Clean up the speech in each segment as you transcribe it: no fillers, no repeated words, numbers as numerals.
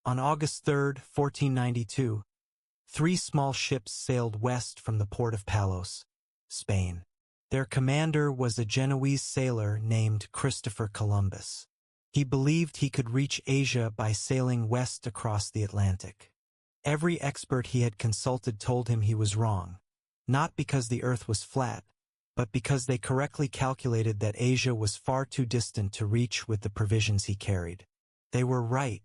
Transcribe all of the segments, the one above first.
On August 3, 1492, 3 small ships sailed west from the port of Palos, Spain. Their commander was a Genoese sailor named Christopher Columbus. He believed he could reach Asia by sailing west across the Atlantic. Every expert he had consulted told him he was wrong, not because the Earth was flat, but because they correctly calculated that Asia was far too distant to reach with the provisions he carried. They were right.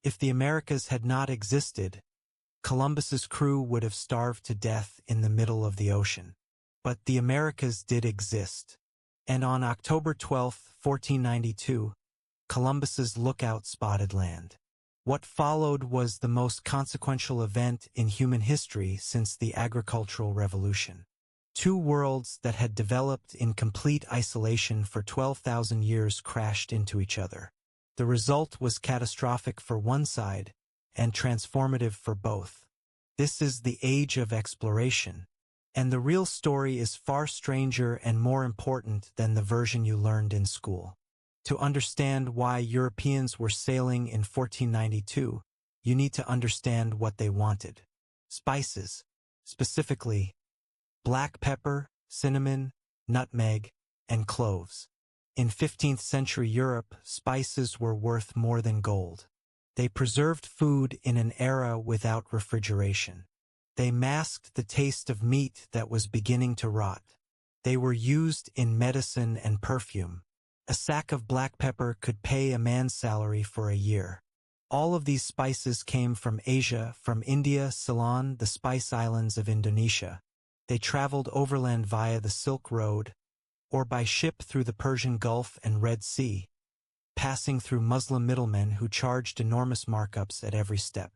If the Americas had not existed, Columbus's crew would have starved to death in the middle of the ocean. But the Americas did exist. And on October 12, 1492, Columbus's lookout spotted land. What followed was the most consequential event in human history since the agricultural revolution. 2 worlds that had developed in complete isolation for 12,000 years crashed into each other. The result was catastrophic for one side and transformative for both. This is the age of exploration, and the real story is far stranger and more important than the version you learned in school. To understand why Europeans were sailing in 1492, you need to understand what they wanted. Spices, specifically black pepper, cinnamon, nutmeg, and cloves. In 15th century Europe, spices were worth more than gold. They preserved food in an era without refrigeration. They masked the taste of meat that was beginning to rot. They were used in medicine and perfume. A sack of black pepper could pay a man's salary for a year. All of these spices came from Asia, from India, Ceylon, the Spice Islands of Indonesia. They traveled overland via the Silk Road, or by ship through the Persian Gulf and Red Sea, passing through Muslim middlemen who charged enormous markups at every step.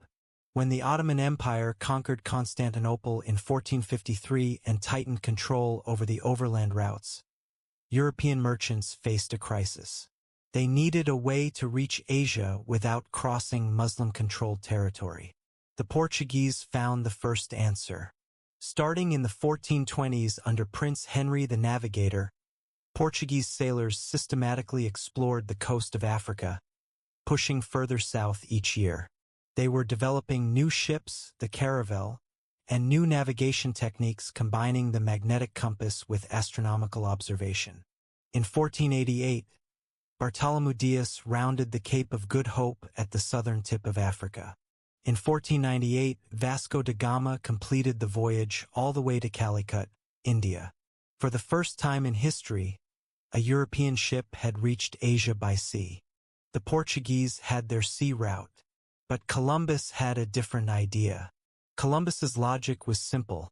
When the Ottoman Empire conquered Constantinople in 1453 and tightened control over the overland routes, European merchants faced a crisis. They needed a way to reach Asia without crossing Muslim-controlled territory. The Portuguese found the first answer. Starting in the 1420s under Prince Henry the Navigator, Portuguese sailors systematically explored the coast of Africa, pushing further south each year. They were developing new ships, the caravel, and new navigation techniques combining the magnetic compass with astronomical observation. In 1488, Bartholomew Dias rounded the Cape of Good Hope at the southern tip of Africa. In 1498, Vasco da Gama completed the voyage all the way to Calicut, India. For the first time in history, a European ship had reached Asia by sea. The Portuguese had their sea route, but Columbus had a different idea. Columbus's logic was simple.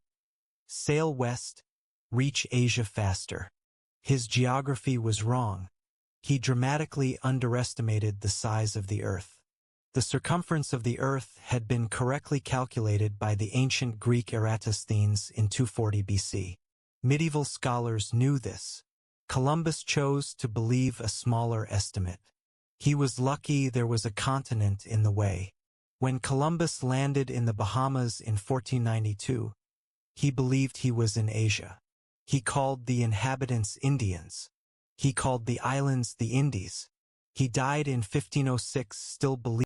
Sail west, reach Asia faster. His geography was wrong. He dramatically underestimated the size of the Earth. The circumference of the Earth had been correctly calculated by the ancient Greek Eratosthenes in 240 BC. Medieval scholars knew this. Columbus chose to believe a smaller estimate. He was lucky there was a continent in the way. When Columbus landed in the Bahamas in 1492, he believed he was in Asia. He called the inhabitants Indians. He called the islands the Indies. He died in 1506 still believing